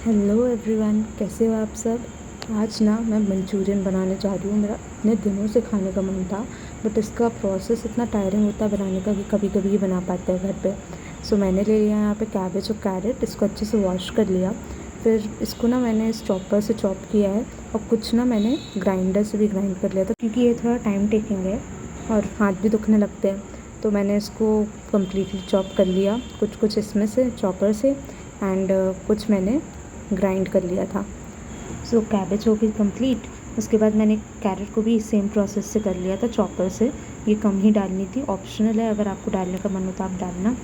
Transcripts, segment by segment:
Hello everyone, कैसे हो आप सब। आज ना मैं मंचूरियन बनाने जा रही हूँ। मेरा इतने दिनों से खाने का मन था, बट इसका प्रोसेस इतना टायरिंग होता है बनाने का कि कभी कभी ही बना पाते हैं घर पे। सो मैंने ले लिया यहाँ पे कैबेज और कैरेट। इसको अच्छे से वॉश कर लिया। फिर इसको ना मैंने इस चॉपर से चॉप किया है, और कुछ ना मैंने ग्राइंडर से भी ग्राइंड कर लिया था, क्योंकि ये थोड़ा टाइम टेकिंग है और हाथ भी दुखने लगते हैं। तो मैंने इसको कम्प्लीटली चॉप कर लिया, कुछ कुछ इसमें से चॉपर से, एंड कुछ मैंने ग्राइंड कर लिया था। सो कैबेज हो गई कंप्लीट। उसके बाद मैंने कैरेट को भी सेम प्रोसेस से कर लिया था चॉपर से। ये कम ही डालनी थी, ऑप्शनल है, अगर आपको डालने का मन हो तो आप डालना,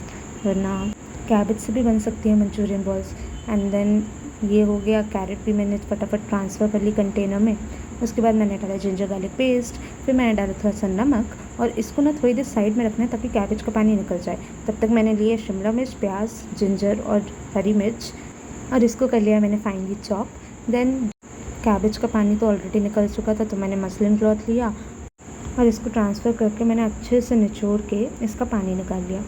वरना कैबेज से भी बन सकती है मंचूरियन बॉल्स। एंड देन ये हो गया। कैरेट भी मैंने फटाफट ट्रांसफ़र कर ली कंटेनर में। उसके बाद मैंने डाला जिंजर गार्लिक पेस्ट, फिर मैंने डाला थोड़ा सा नमक, और इसको ना थोड़ी देर साइड में रखना है ताकि कैबेज का पानी निकल जाए। तब तक मैंने लिए शिमला मिर्च, प्याज, जिंजर और हरी मिर्च, और इसको कर लिया मैंने फाइनली चॉप। देन कैबेज का पानी तो ऑलरेडी निकल चुका था, तो मैंने मसलिन क्लॉथ लिया और इसको ट्रांसफ़र करके मैंने अच्छे से निचोड़ के इसका पानी निकाल लिया।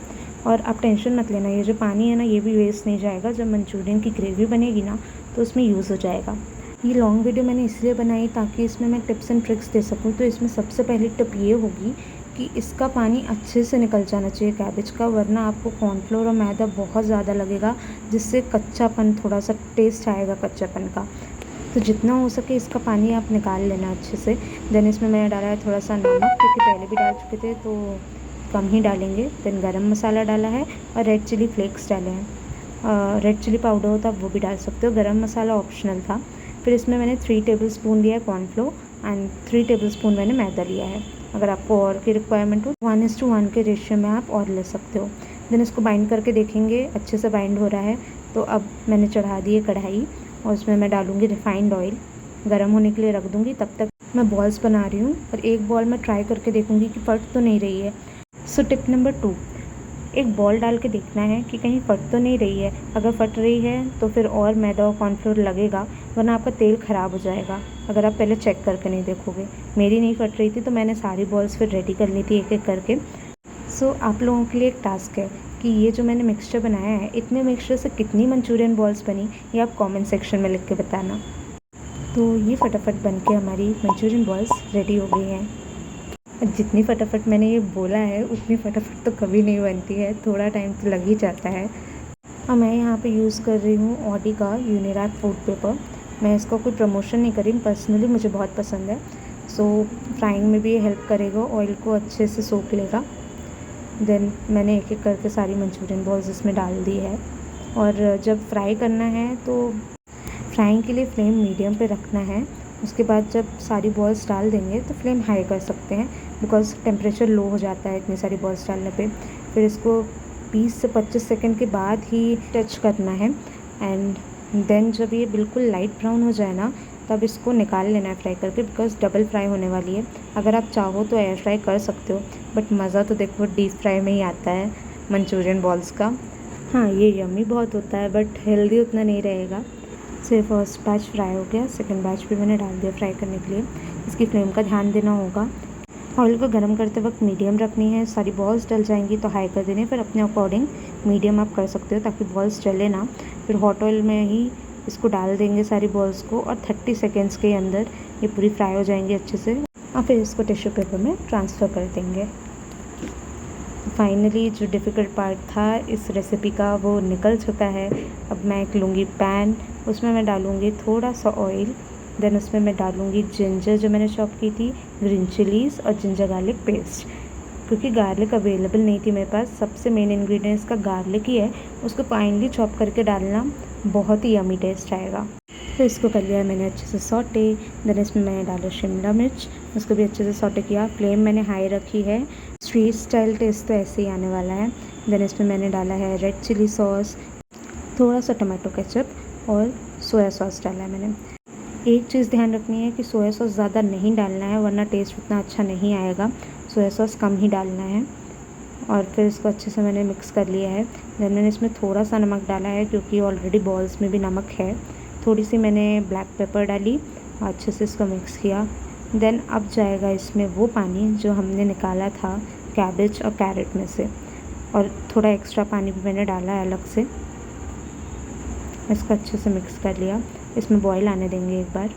और आप टेंशन मत लेना, ये जो पानी है ना, ये भी वेस्ट नहीं जाएगा। जब मंचूरियन की ग्रेवी बनेगी ना, तो उसमें यूज़ हो जाएगा। ये लॉन्ग वीडियो मैंने इसलिए बनाई ताकि इसमें मैं टिप्स एंड ट्रिक्स दे सकूँ। तो इसमें सबसे पहली टिप ये होगी कि इसका पानी अच्छे से निकल जाना चाहिए कैबेज का, वरना आपको कॉर्नफ्लोर और मैदा बहुत ज़्यादा लगेगा, जिससे कच्चापन, थोड़ा सा टेस्ट आएगा कच्चापन का। तो जितना हो सके इसका पानी आप निकाल लेना अच्छे से। देन इसमें मैंने डाला है थोड़ा सा नमक, क्योंकि पहले भी डाल चुके थे तो कम ही डालेंगे। देन गरम मसाला डाला है और रेड चिली फ्लेक्स डाले हैं। रेड चिली पाउडर हो तो आप वो भी डाल सकते हो, गरम मसाला ऑप्शनल था। फिर इसमें मैंने 3 टेबलस्पून लिया है कॉर्नफ्लोर, एंड 3 टेबलस्पून मैंने मैदा लिया है। अगर आपको और की रिक्वायरमेंट हो 1:1 के रेशियो में आप और ले सकते हो। देन इसको बाइंड करके देखेंगे, अच्छे से बाइंड हो रहा है। तो अब मैंने चढ़ा दी है कढ़ाई, और उसमें मैं डालूँगी रिफाइंड ऑयल। गर्म होने के लिए रख दूँगी। तब तक मैं बॉल्स बना रही हूँ, और एक बॉल मैं ट्राई करके देखूँगी कि फट तो नहीं रही है। सो टिप नंबर 2, एक बॉल डाल के देखना है कि कहीं फट तो नहीं रही है। अगर फट रही है तो फिर और मैदा और कॉर्नफ्लोर लगेगा, वरना आपका तेल ख़राब हो जाएगा अगर आप पहले चेक करके नहीं देखोगे। मेरी नहीं फट रही थी, तो मैंने सारी बॉल्स फिर रेडी कर ली थी एक एक करके। सो आप लोगों के लिए एक टास्क है कि ये जो मैंने मिक्सचर बनाया है, इतने मिक्सचर से कितनी मंचूरियन बॉल्स बनी, ये आप कमेंट सेक्शन में लिख के बताना। तो ये फटाफट बन के हमारी मंचूरियन बॉल्स रेडी हो गई हैं। जितनी फटाफट मैंने ये बोला है, उतनी फटाफट तो कभी नहीं बनती है, थोड़ा टाइम तो लग ही जाता है। और मैं यहाँ पे यूज़ कर रही हूँ ऑडी का यूनिरैक फूड पेपर। मैं इसका कोई प्रमोशन नहीं कर रही, पर्सनली मुझे बहुत पसंद है। सो फ्राइंग में भी ये हेल्प करेगा, ऑयल को अच्छे से सोख लेगा। देन मैंने एक एक करके सारी मंचूरियन बॉल्स इसमें डाल दी है। और जब फ्राई करना है तो फ्राइंग के लिए फ्लेम मीडियम पे रखना है। उसके बाद जब सारी बॉल्स डाल देंगे तो फ्लेम हाई कर सकते हैं, बिकॉज़ टेम्परेचर लो हो जाता है इतनी सारी बॉल्स डालने पे। फिर इसको 20 से 25 सेकंड के बाद ही टच करना है। एंड देन जब ये बिल्कुल लाइट ब्राउन हो जाए ना, तब इसको निकाल लेना है फ्राई करके, बिकॉज़ डबल फ्राई होने वाली है। अगर आप चाहो तो एयर फ्राई कर सकते हो, बट मज़ा तो देखो डीप फ्राई में ही आता है मंचूरियन बॉल्स का। हाँ, ये यम्मी बहुत होता है, बट हेल्दी उतना नहीं रहेगा। से फर्स्ट बैच फ्राई हो गया, सेकंड बैच भी मैंने डाल दिया फ्राई करने के लिए। इसकी फ्लेम का ध्यान देना होगा। ऑयल को गर्म करते वक्त मीडियम रखनी है। सारी बॉल्स डल जाएंगी तो हाई कर देनी है, फिर अपने अकॉर्डिंग मीडियम आप कर सकते हो ताकि बॉल्स जले ना। फिर हॉट ऑयल में ही इसको डाल देंगे सारी बॉल्स को, और 30 सेकेंड्स के अंदर ये पूरी फ्राई हो जाएंगी अच्छे से। और फिर इसको टिश्यू पेपर में ट्रांसफ़र कर देंगे। फाइनली जो डिफ़िकल्ट पार्ट था इस रेसिपी का, वो निकल चुका है। अब मैं एक लूँगी पैन, उसमें मैं डालूँगी थोड़ा सा ऑयल। देन उसमें मैं डालूँगी जिंजर जो मैंने चॉप की थी, ग्रीन चिलीज़ और जिंजर गार्लिक पेस्ट। क्योंकि गार्लिक अवेलेबल नहीं थी मेरे पास, सबसे मेन इंग्रेडिएंट इसका गार्लिक ही है। उसको फाइनली चॉप करके डालना, बहुत ही यमी टेस्ट आएगा। फिर इसको कर लिया मैंने अच्छे से सॉटे। देन इसमें मैंने डाला शिमला मिर्च, उसको भी अच्छे से सॉटे किया। फ्लेम मैंने हाई रखी है, स्ट्रीट स्टाइल टेस्ट तो ऐसे ही आने वाला है। देन इसमें मैंने डाला है रेड चिली सॉस, थोड़ा सा टमाटो केचप और सोया सॉस डाला है मैंने। एक चीज़ ध्यान रखनी है कि सोया सॉस ज़्यादा नहीं डालना है, वरना टेस्ट उतना अच्छा नहीं आएगा। सोया सॉस कम ही डालना है। और फिर इसको अच्छे से मैंने मिक्स कर लिया है। देन मैंने इसमें थोड़ा सा नमक डाला है, क्योंकि ऑलरेडी बॉल्स में भी नमक है। थोड़ी सी मैंने ब्लैक पेपर डाली और अच्छे से इसको मिक्स किया। देन अब जाएगा इसमें वो पानी जो हमने निकाला था कैबेज और कैरेट में से, और थोड़ा एक्स्ट्रा पानी भी मैंने डाला है अलग से। इसको अच्छे से मिक्स कर लिया। इसमें बॉईल आने देंगे एक बार।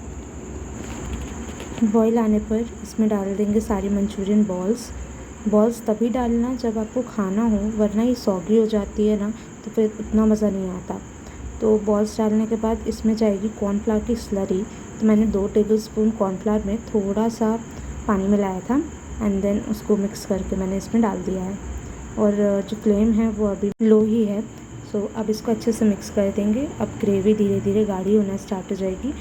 बॉईल आने पर इसमें डाल देंगे सारी मंचूरियन बॉल्स तभी डालना जब आपको खाना हो, वरना ये सॉगी हो जाती है ना, तो फिर उतना मज़ा नहीं आता। तो बॉल्स डालने के बाद इसमें जाएगी कॉर्नफ्लावर की स्लरी। तो मैंने 2 टेबलस्पून कॉर्नफ्लावर में थोड़ा सा पानी मिलाया था एंड देन उसको मिक्स करके मैंने इसमें डाल दिया है। और जो फ्लेम है वो अभी लो ही है। सो अब इसको अच्छे से मिक्स कर देंगे। अब ग्रेवी धीरे धीरे गाढ़ी होना स्टार्ट हो जाएगी।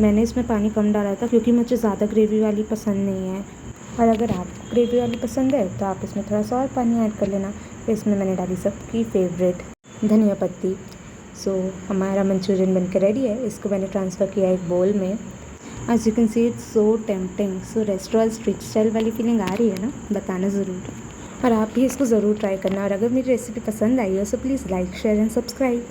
मैंने इसमें पानी कम डाला था क्योंकि मुझे ज़्यादा ग्रेवी वाली पसंद नहीं है, और अगर आपको ग्रेवी वाली पसंद है तो आप इसमें थोड़ा सा और पानी ऐड कर लेना। फिर इसमें मैंने डाली सबकी फेवरेट धनिया पत्ती। सो हमारा मंचूरियन बनकर रेडी है। इसको मैंने ट्रांसफ़र किया एक बोल में। As you can see it's so tempting. So restaurant street style वाली फीलिंग आ रही है ना, बताना ज़रूर। और आप भी इसको ज़रूर ट्राई करना। और अगर मेरी रेसिपी पसंद आई हो so please like share and subscribe.